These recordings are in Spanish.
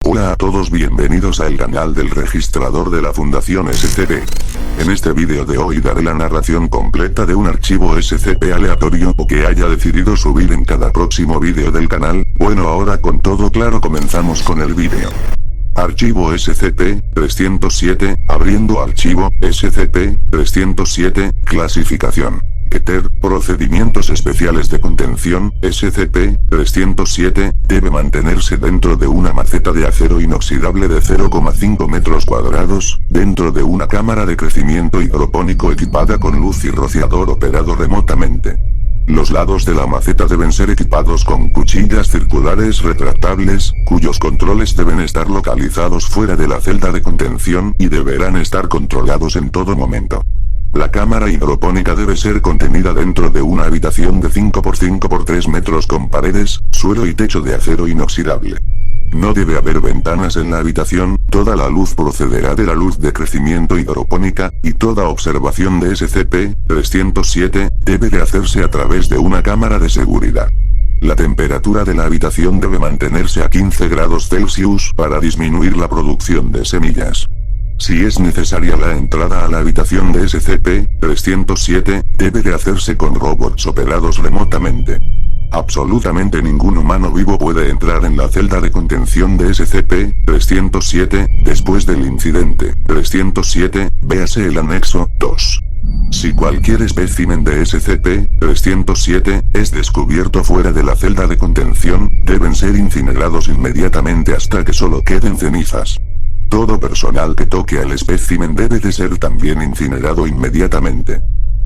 Hola a todos, bienvenidos al canal del registrador de la Fundación SCP. En este vídeo de hoy daré la narración completa de un archivo SCP aleatorio o que haya decidido subir en cada próximo vídeo del canal. Bueno, ahora con todo claro comenzamos con el vídeo. Archivo SCP-307, abriendo archivo SCP-307, clasificación. Ether, procedimientos especiales de contención. SCP-307, debe mantenerse dentro de una maceta de acero inoxidable de 0,5 metros cuadrados, dentro de una cámara de crecimiento hidropónico equipada con luz y rociador operado remotamente. Los lados de la maceta deben ser equipados con cuchillas circulares retractables, cuyos controles deben estar localizados fuera de la celda de contención y deberán estar controlados en todo momento. La cámara hidropónica debe ser contenida dentro de una habitación de 5 por 5 por 3 metros con paredes, suelo y techo de acero inoxidable. No debe haber ventanas en la habitación, toda la luz procederá de la luz de crecimiento hidropónica, y toda observación de SCP-307 debe de hacerse a través de una cámara de seguridad. La temperatura de la habitación debe mantenerse a 15 grados Celsius para disminuir la producción de semillas. Si es necesaria la entrada a la habitación de SCP-307, debe de hacerse con robots operados remotamente. Absolutamente ningún humano vivo puede entrar en la celda de contención de SCP-307, después del incidente 307, véase el anexo 2. Si cualquier espécimen de SCP-307 es descubierto fuera de la celda de contención, deben ser incinerados inmediatamente hasta que solo queden cenizas. Todo personal que toque al espécimen debe de ser también incinerado inmediatamente.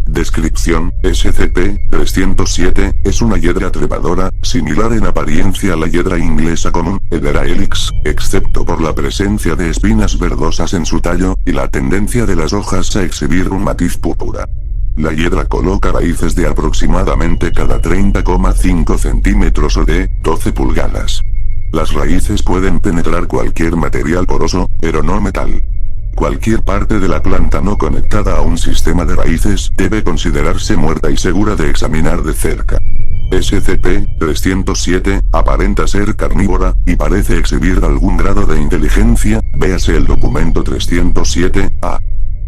Descripción: SCP-307 es una hiedra trepadora, similar en apariencia a la hiedra inglesa común, Hedera helix, excepto por la presencia de espinas verdosas en su tallo, y la tendencia de las hojas a exhibir un matiz púrpura. La hiedra coloca raíces de aproximadamente cada 30,5 centímetros o de 12 pulgadas. Las raíces pueden penetrar cualquier material poroso, pero no metal. Cualquier parte de la planta no conectada a un sistema de raíces debe considerarse muerta y segura de examinar de cerca. SCP-307 aparenta ser carnívora, y parece exhibir algún grado de inteligencia, véase el documento 307-A.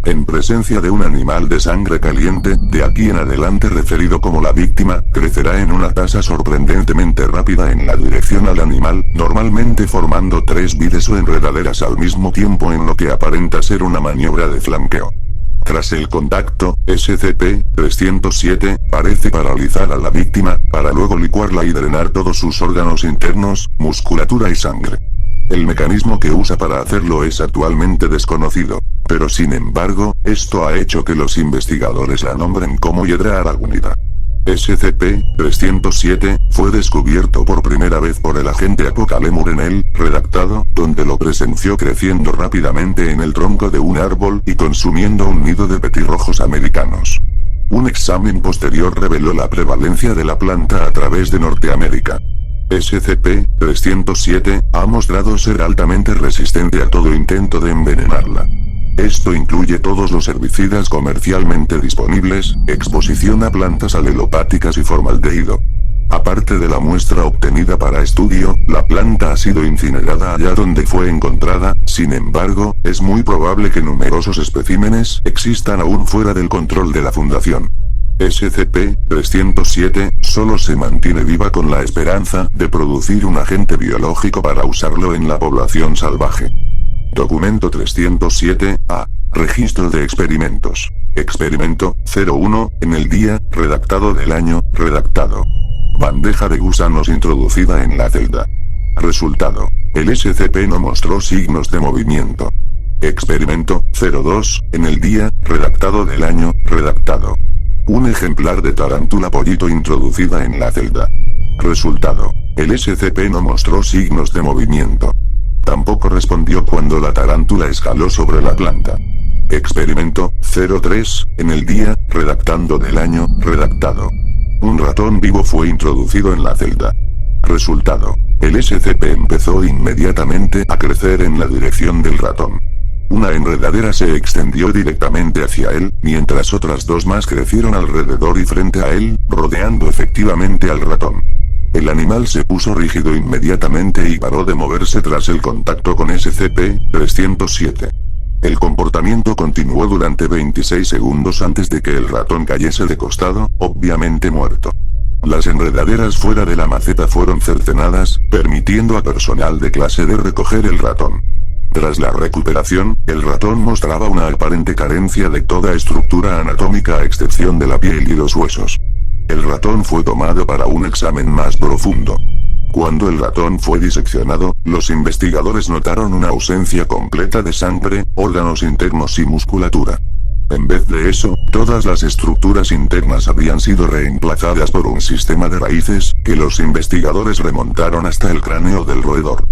En presencia de un animal de sangre caliente, de aquí en adelante referido como la víctima, crecerá en una tasa sorprendentemente rápida en la dirección al animal, normalmente formando 3 vides o enredaderas al mismo tiempo en lo que aparenta ser una maniobra de flanqueo. Tras el contacto, SCP-307 parece paralizar a la víctima, para luego licuarla y drenar todos sus órganos internos, musculatura y sangre. El mecanismo que usa para hacerlo es actualmente desconocido, pero sin embargo, esto ha hecho que los investigadores la nombren como hiedra aragónida. SCP-307 fue descubierto por primera vez por el agente Apoca Lemur en el redactado, donde lo presenció creciendo rápidamente en el tronco de un árbol y consumiendo un nido de petirrojos americanos. Un examen posterior reveló la prevalencia de la planta a través de Norteamérica. SCP-307 ha mostrado ser altamente resistente a todo intento de envenenarla. Esto incluye todos los herbicidas comercialmente disponibles, exposición a plantas alelopáticas y formaldehído. Aparte de la muestra obtenida para estudio, la planta ha sido incinerada allá donde fue encontrada, sin embargo, es muy probable que numerosos especímenes existan aún fuera del control de la Fundación. SCP-307 solo se mantiene viva con la esperanza de producir un agente biológico para usarlo en la población salvaje. Documento 307-A. Registro de experimentos. Experimento 01, en el día, redactado del año, redactado. Bandeja de gusanos introducida en la celda. Resultado: el SCP no mostró signos de movimiento. Experimento 02, en el día, redactado del año, redactado. Un ejemplar de tarántula pollito introducida en la celda. Resultado: el SCP no mostró signos de movimiento. Tampoco respondió cuando la tarántula escaló sobre la planta. Experimento 03, en el día, redactando del año, redactado. Un ratón vivo fue introducido en la celda. Resultado: el SCP empezó inmediatamente a crecer en la dirección del ratón. Una enredadera se extendió directamente hacia él, mientras otras dos más crecieron alrededor y frente a él, rodeando efectivamente al ratón. El animal se puso rígido inmediatamente y paró de moverse tras el contacto con SCP-307. El comportamiento continuó durante 26 segundos antes de que el ratón cayese de costado, obviamente muerto. Las enredaderas fuera de la maceta fueron cercenadas, permitiendo a personal de clase D recoger el ratón. Tras la recuperación, el ratón mostraba una aparente carencia de toda estructura anatómica a excepción de la piel y los huesos. El ratón fue tomado para un examen más profundo. Cuando el ratón fue diseccionado, los investigadores notaron una ausencia completa de sangre, órganos internos y musculatura. En vez de eso, todas las estructuras internas habían sido reemplazadas por un sistema de raíces, que los investigadores remontaron hasta el cráneo del roedor.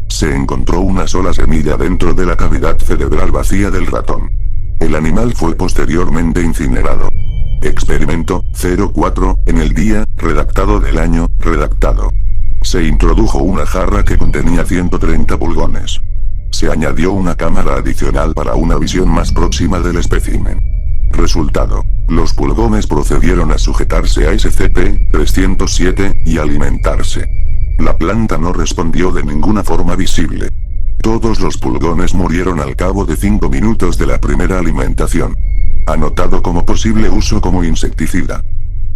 Se encontró una sola semilla dentro de la cavidad cerebral vacía del ratón. El animal fue posteriormente incinerado. Experimento 04, en el día, redactado del año, redactado. Se introdujo una jarra que contenía 130 pulgones. Se añadió una cámara adicional para una visión más próxima del espécimen. Resultado. Los pulgones procedieron a sujetarse a SCP-307 y alimentarse. La planta no respondió de ninguna forma visible. Todos los pulgones murieron al cabo de 5 minutos de la primera alimentación. Anotado como posible uso como insecticida.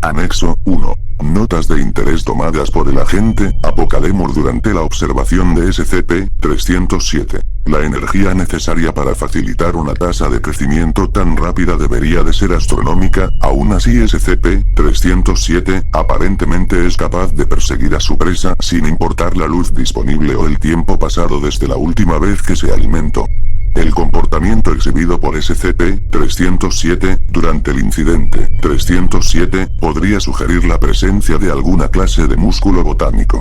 Anexo 1. Notas de interés tomadas por el agente Apocalemur durante la observación de SCP-307. La energía necesaria para facilitar una tasa de crecimiento tan rápida debería de ser astronómica, aún así SCP-307 aparentemente es capaz de perseguir a su presa sin importar la luz disponible o el tiempo pasado desde la última vez que se alimentó. El comportamiento exhibido por SCP-307 durante el incidente 307 podría sugerir la presencia de alguna clase de músculo botánico.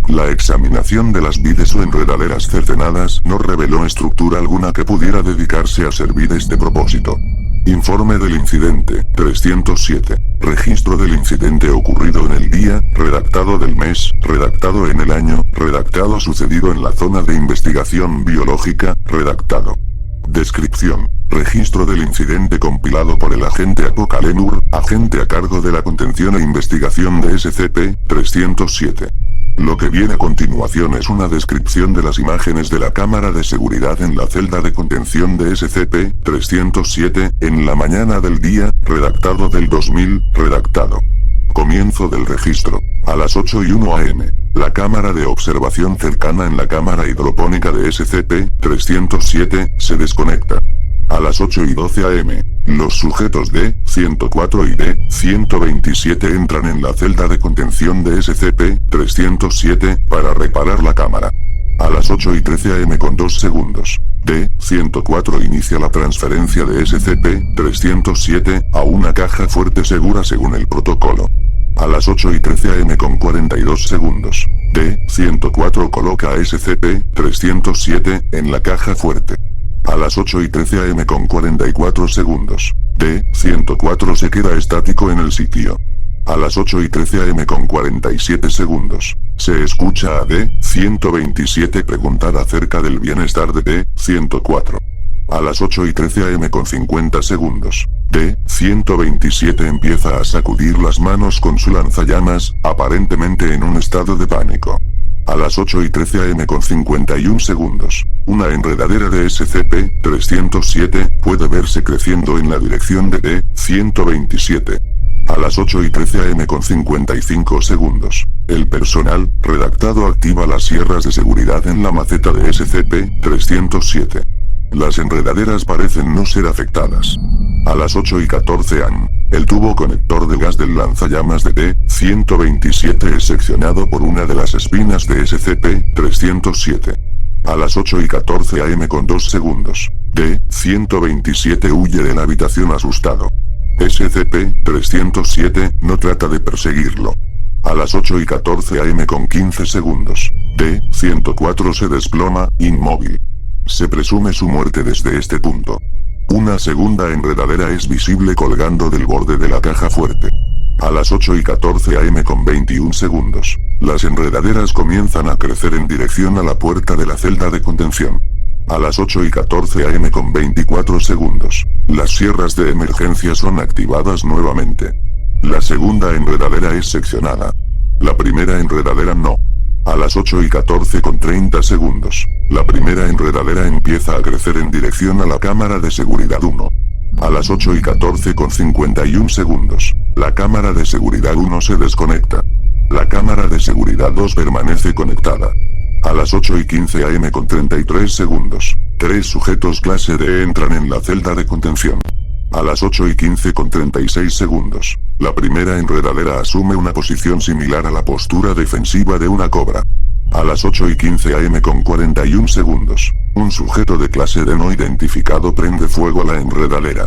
La examinación de las vides o enredaderas cercenadas no reveló estructura alguna que pudiera dedicarse a servir este propósito. Informe del incidente 307. Registro del incidente ocurrido en el día, redactado del mes, redactado en el año, redactado sucedido en la zona de investigación biológica, redactado. Descripción. Registro del incidente compilado por el agente Apocalemur, agente a cargo de la contención e investigación de SCP-307. Lo que viene a continuación es una descripción de las imágenes de la cámara de seguridad en la celda de contención de SCP-307, en la mañana del día, redactado del 2000, redactado. Comienzo del registro. A las 8:01 am. La cámara de observación cercana en la cámara hidropónica de SCP-307, se desconecta. A las 8:12 am. Los sujetos D-104 y D-127 entran en la celda de contención de SCP-307, para reparar la cámara. A las 8:13 am con 2 segundos. D-104 inicia la transferencia de SCP-307, a una caja fuerte segura según el protocolo. A las 8:13 am con 42 segundos. D-104 coloca a SCP-307, en la caja fuerte. A las 8:13 am con 44 segundos. D-104 se queda estático en el sitio. A las 8:13 am con 47 segundos. Se escucha a D-127 preguntar acerca del bienestar de D-104. A las 8:13 am con 50 segundos. D-127 empieza a sacudir las manos con su lanzallamas, aparentemente en un estado de pánico. A las 8:13 am con 51 segundos. Una enredadera de SCP-307 puede verse creciendo en la dirección de D-127. A las 8:13 am con 55 segundos. El personal, redactado activa las sierras de seguridad en la maceta de SCP-307. Las enredaderas parecen no ser afectadas. A las 8:14 am. El tubo conector de gas del lanzallamas de D-127 es seccionado por una de las espinas de SCP-307. A las 8:14 am con 2 segundos. D-127 huye de la habitación asustado. SCP-307 no trata de perseguirlo. A las 8:14 am con 15 segundos. D-104 se desploma, inmóvil. Se presume su muerte desde este punto. Una segunda enredadera es visible colgando del borde de la caja fuerte. A las 8:14 am con 21 segundos. Las enredaderas comienzan a crecer en dirección a la puerta de la celda de contención. A las 8:14 am con 24 segundos, las sierras de emergencia son activadas nuevamente. La segunda enredadera es seccionada. La primera enredadera no. A las 8:14 con 30 segundos, la primera enredadera empieza a crecer en dirección a la cámara de seguridad 1. A las 8:14 con 51 segundos, la cámara de seguridad 1 se desconecta. La cámara de seguridad 2 permanece conectada. A las 8:15 am con 33 segundos, 3 sujetos clase D entran en la celda de contención. A las 8:15 con 36 segundos, la primera enredadera asume una posición similar a la postura defensiva de una cobra. A las 8:15 am con 41 segundos, un sujeto de clase D no identificado prende fuego a la enredadera.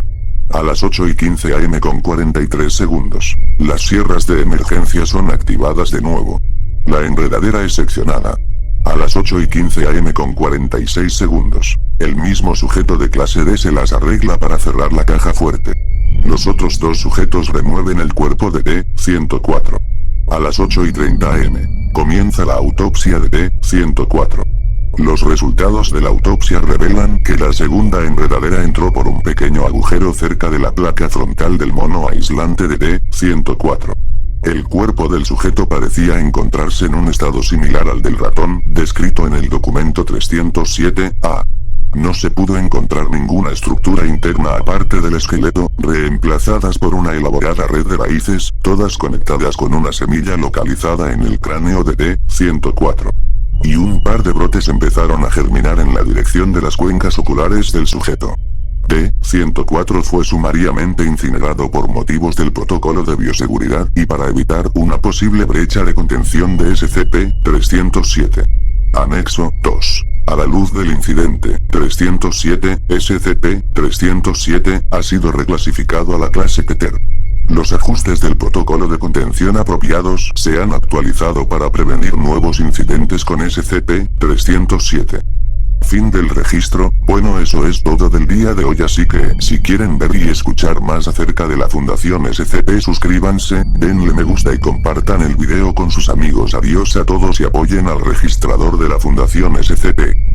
A las 8:15 am con 43 segundos, las sierras de emergencia son activadas de nuevo. La enredadera es seccionada. A las 8:15 am con 46 segundos, el mismo sujeto de clase D se las arregla para cerrar la caja fuerte. Los otros dos sujetos remueven el cuerpo de D-104. A las 8:30 am, comienza la autopsia de D-104. Los resultados de la autopsia revelan que la segunda enredadera entró por un pequeño agujero cerca de la placa frontal del mono aislante de D-104. El cuerpo del sujeto parecía encontrarse en un estado similar al del ratón, descrito en el documento 307-A. No se pudo encontrar ninguna estructura interna aparte del esqueleto, reemplazadas por una elaborada red de raíces, todas conectadas con una semilla localizada en el cráneo de D-104. Y un par de brotes empezaron a germinar en la dirección de las cuencas oculares del sujeto. D-104 fue sumariamente incinerado por motivos del protocolo de bioseguridad y para evitar una posible brecha de contención de SCP-307. Anexo 2. A la luz del incidente, 307, SCP-307, ha sido reclasificado a la clase Keter. Los ajustes del protocolo de contención apropiados se han actualizado para prevenir nuevos incidentes con SCP-307. Fin del registro. Bueno, eso es todo del día de hoy, así que, si quieren ver y escuchar más acerca de la Fundación SCP, suscríbanse, denle me gusta y compartan el video con sus amigos. Adiós a todos y apoyen al registrador de la Fundación SCP.